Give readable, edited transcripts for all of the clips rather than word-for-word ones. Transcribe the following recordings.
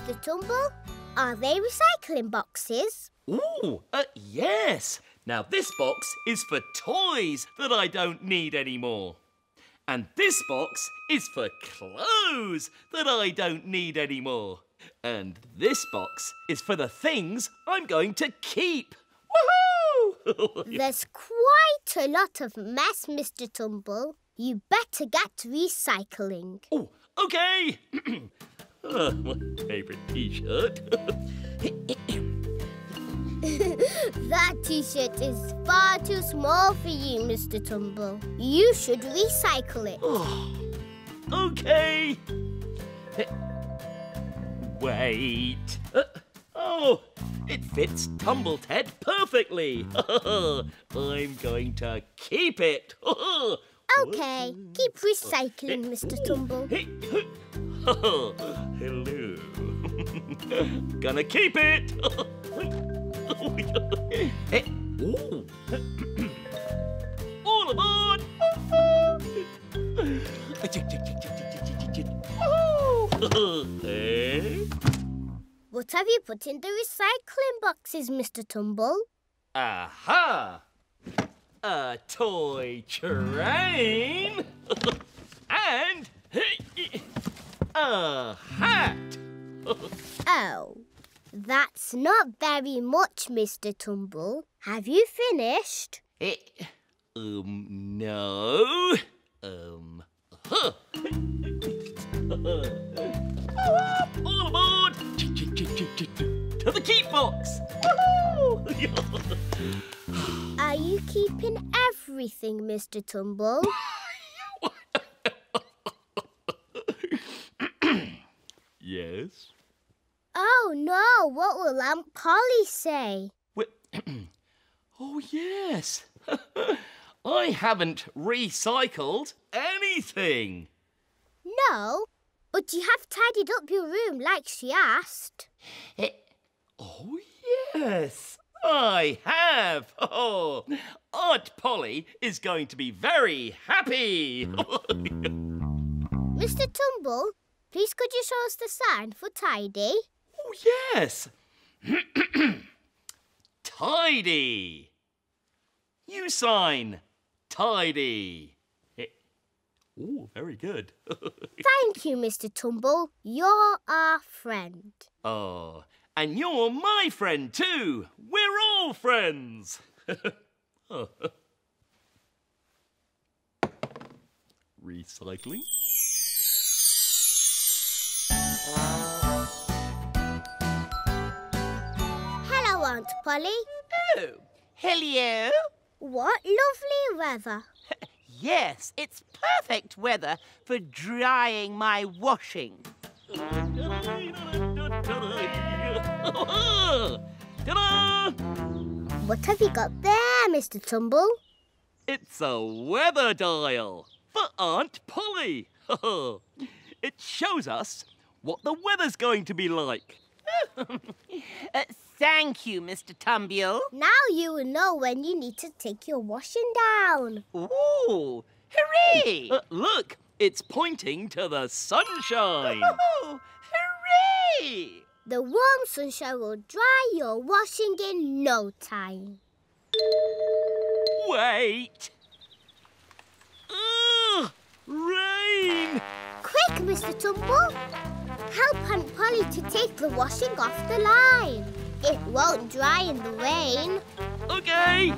Mr Tumble. Are they recycling boxes? Ooh, yes. Now this box is for toys that I don't need anymore. And this box is for clothes that I don't need anymore. And this box is for the things I'm going to keep. Woohoo! There's quite a lot of mess, Mr Tumble. You better get recycling. Oh, OK. My favourite T-shirt. That T-shirt is far too small for you, Mr Tumble. You should recycle it. Oh, OK. Wait. Oh, it fits Tumble's head perfectly. I'm going to keep it. OK, keep recycling, Mr Tumble. Hello. Gonna keep it. All aboard. What have you put in the recycling boxes, Mr Tumble? Aha! A toy train and a hat. Oh, that's not very much, Mr Tumble. Have you finished? No. All aboard! To the keep box! Are you keeping everything, Mr Tumble? Yes. Oh no, what will Aunt Polly say? Oh yes. I haven't recycled anything. No, but you have tidied up your room like she asked. Oh yes, I have. Oh, Aunt Polly is going to be very happy. Mr Tumble, please could you show us the sign for tidy? Oh yes. Tidy. You sign tidy. Oh, very good. Thank you, Mr Tumble. You're our friend. Oh, and you're my friend too. We're all friends. Oh. Recycling. Hello, Aunt Polly. Oh, hello. What lovely weather. Yes, it's perfect weather for drying my washing. Ta-da! What have you got there, Mr Tumble? It's a weather dial for Aunt Polly. It shows us what the weather's going to be like. Thank you, Mr Tumble. Now you will know when you need to take your washing down. Ooh, hooray! Look, it's pointing to the sunshine. Oh, hooray! The warm sunshine will dry your washing in no time. Wait. Rain! Quick, Mr Tumble. Help Aunt Polly to take the washing off the line. It won't dry in the rain. Okay.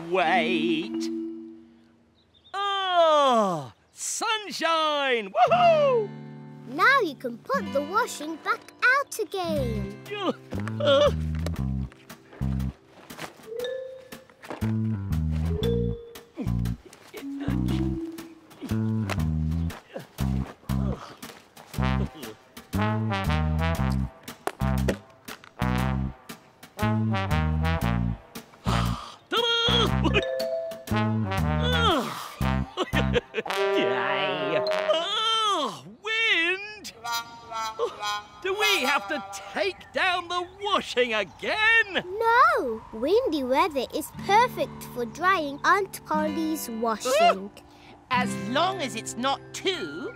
Wait. Oh, sunshine! Woohoo! Now you can put the washing back out again. take down the washing again? No, windy weather is perfect for drying Aunt Polly's washing. As long as it's not too...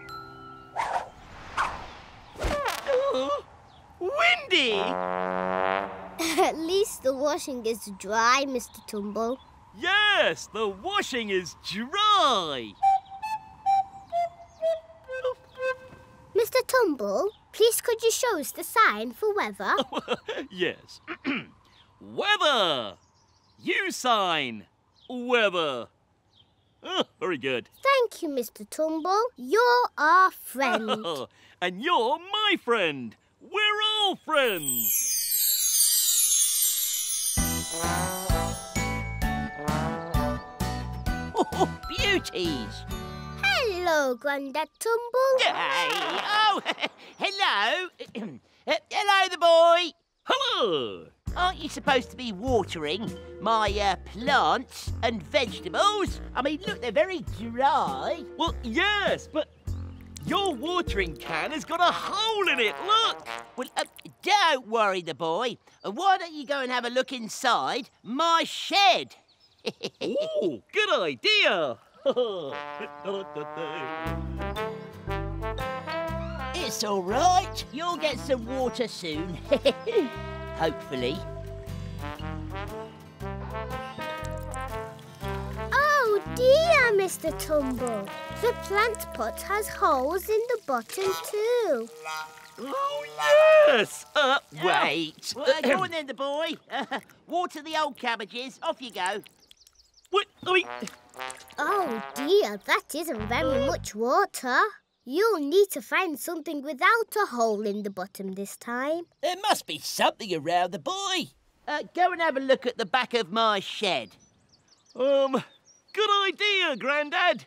windy! At least the washing is dry, Mr Tumble. Yes, the washing is dry. Mr Tumble, please could you show us the sign for weather? Yes. Weather. You sign. Weather. Oh, very good. Thank you, Mr Tumble. You're our friend. And you're my friend. We're all friends. Oh, beauties! Hello, Granddad Tumble. Hey, oh, hello. Hello, the boy. Hello. Aren't you supposed to be watering my plants and vegetables? I mean, look, they're very dry. Well, yes, but your watering can has got a hole in it, look. Well, don't worry, the boy. Why don't you go and have a look inside my shed? Ooh, good idea. It's all right. You'll get some water soon. Hopefully. Oh dear, Mr Tumble. The plant pot has holes in the bottom too. Oh, yes. Wait. Go on then, the boy. Water the old cabbages. Off you go. What? I mean... Oh dear, that isn't very much water. You'll need to find something without a hole in the bottom this time. There must be something around, the boy. Go and have a look at the back of my shed. Good idea, Grandad.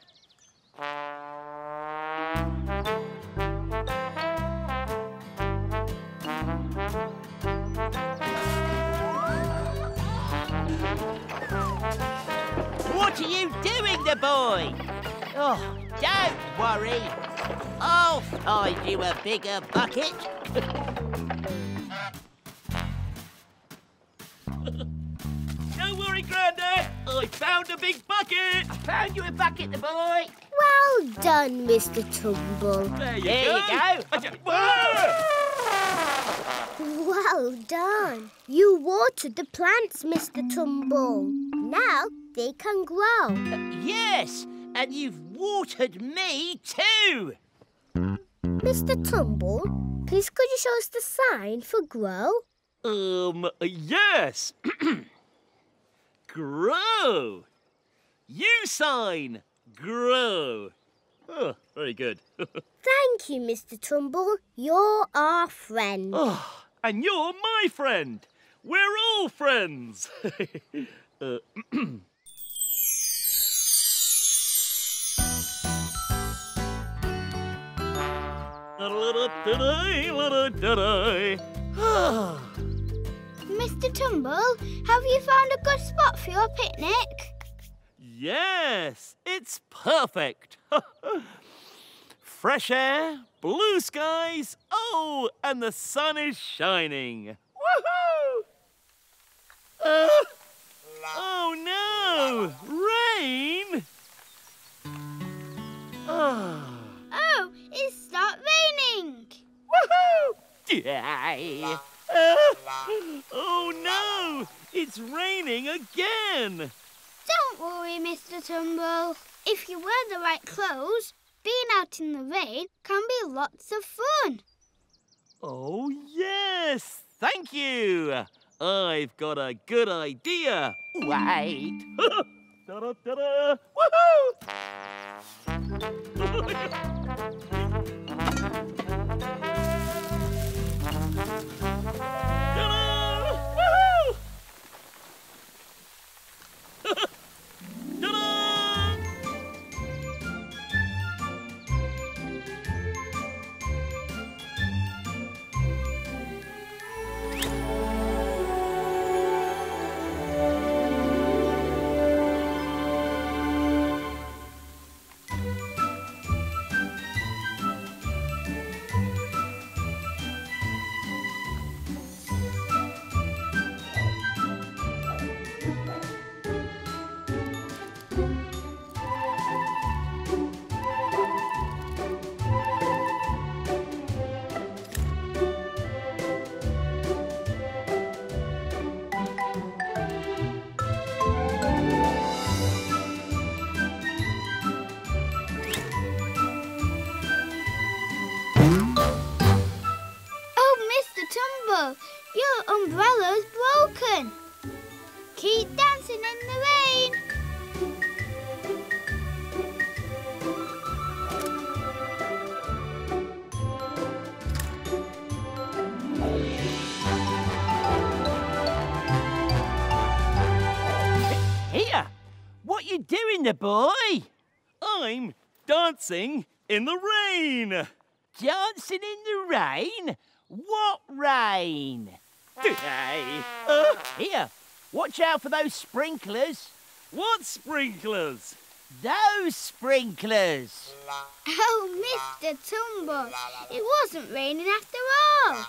What are you doing, the boy? Oh, don't worry. I'll find you a bigger bucket. Don't worry, Grandad. I found a big bucket. I found you a bucket, the boy. Well done, Mr Tumble. There you go. Well done. You watered the plants, Mr Tumble. Now they can grow. Yes, and you've watered me too. Mr Tumble, please could you show us the sign for grow? Yes. Grow. You sign. Grow. Oh, very good. Thank you, Mr Tumble. You're our friend. Oh, and you're my friend. We're all friends. Mr Tumble, have you found a good spot for your picnic? Yes, it's perfect. Fresh air, blue skies, oh, and the sun is shining. Woohoo! Oh no! Rain! Oh, it's stopped raining. Woohoo! Yay! Oh no! It's raining again! Don't worry, Mr Tumble. If you wear the right clothes, being out in the rain can be lots of fun. Oh yes! Thank you! I've got a good idea. Wait. Ta-da-ta-da! Woohoo! Your umbrella's broken. Keep dancing in the rain. Here! What you doing there, boy? I'm dancing in the rain. Dancing in the rain? What rain? Hey, Here, watch out for those sprinklers. what sprinklers? Those sprinklers. Oh, Mr Tumble, it wasn't raining after all.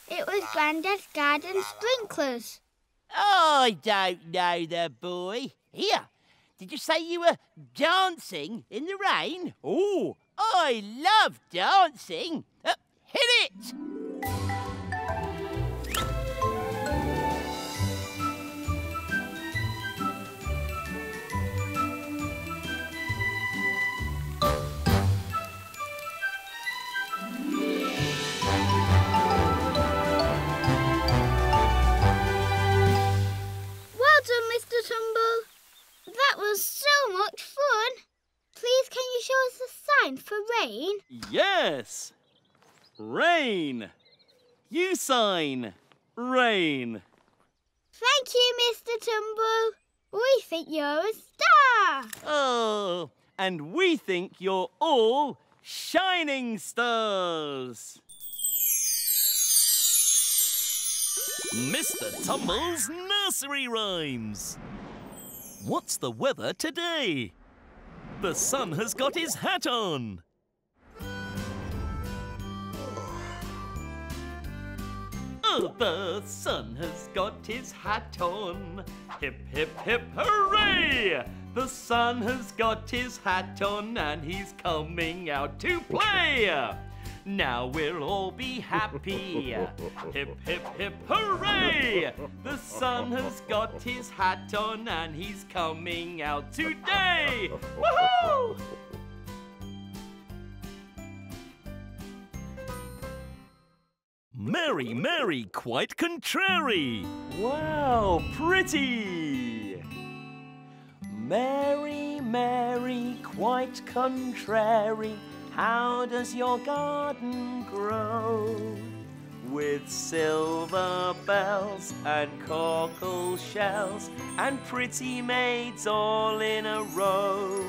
It was Granddad's garden sprinklers. I don't know the boy. Here, did you say you were dancing in the rain? Oh, I love dancing. Hit it! Well done, Mr Tumble. That was so much fun. Please, can you show us a sign for rain? yes. Rain. You sign. Rain. Thank you, Mr Tumble. We think you're a star. Oh, and we think you're all shining stars. Mr. Tumble's nursery rhymes. What's the weather today? The sun has got his hat on. Oh, the sun has got his hat on. Hip, hip, hip, hooray! The sun has got his hat on and he's coming out to play. Now we'll all be happy. Hip, hip, hip, hooray! The sun has got his hat on and he's coming out today. Woohoo! Mary, Mary, quite contrary. Wow, pretty. Mary, Mary, quite contrary, how does your garden grow? With silver bells and cockle shells and pretty maids all in a row.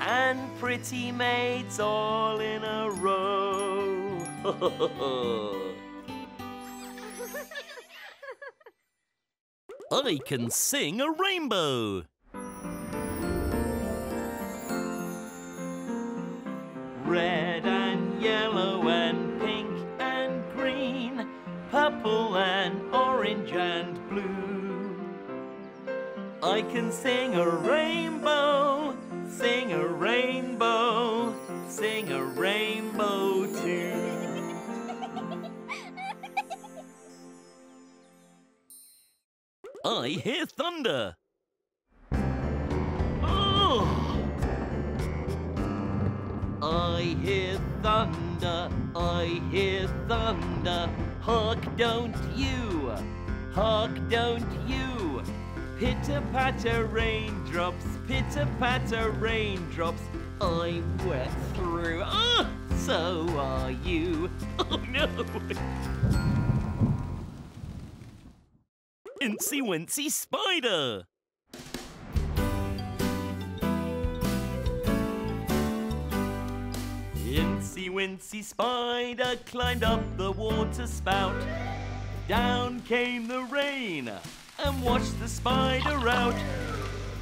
And pretty maids all in a row. I can sing a rainbow. Red and yellow and pink and green, purple and orange and blue. I can sing a rainbow, sing a rainbow, sing a rainbow too. I hear thunder. Oh! I hear thunder, I hear thunder. Hark, don't you? Hark, don't you? Pitter-patter raindrops, pitter-patter raindrops. I'm wet through. Ah, so are you. Oh no! Incy Wincy Spider! Incy Wincy Spider climbed up the water spout. Down came the rain and washed the spider out.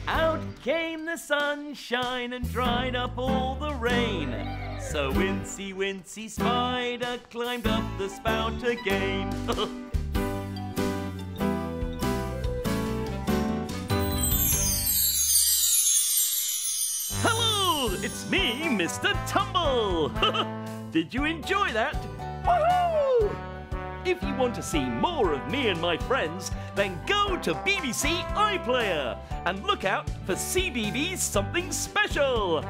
Out came the sunshine and dried up all the rain. So Incy Wincy Spider climbed up the spout again. Hello! It's me, Mr. Tumble! Did you enjoy that? Woohoo! If you want to see more of me and my friends, then go to BBC iPlayer and look out for CBeebies Something Special!